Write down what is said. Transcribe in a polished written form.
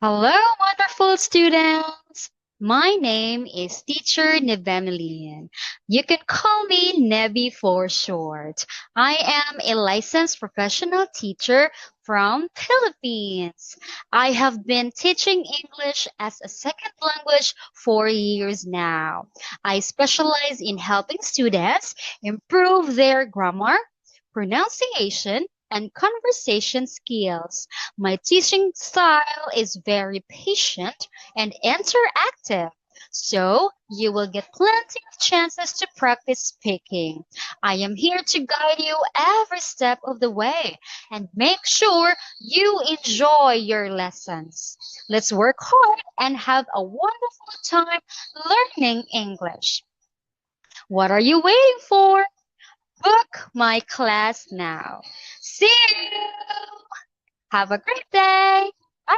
Hello, wonderful students. My name is Teacher Nebemilian. You can call me Nebi for short. I am a licensed professional teacher from Philippines. I have been teaching English as a second language for years now. I specialize in helping students improve their grammar, pronunciation, and conversation skills. My teaching style is very patient and interactive, so you will get plenty of chances to practice speaking. I am here to guide you every step of the way and make sure you enjoy your lessons. Let's work hard and have a wonderful time learning English. What are you waiting for? Book my class now. See you! Have a great day! Bye!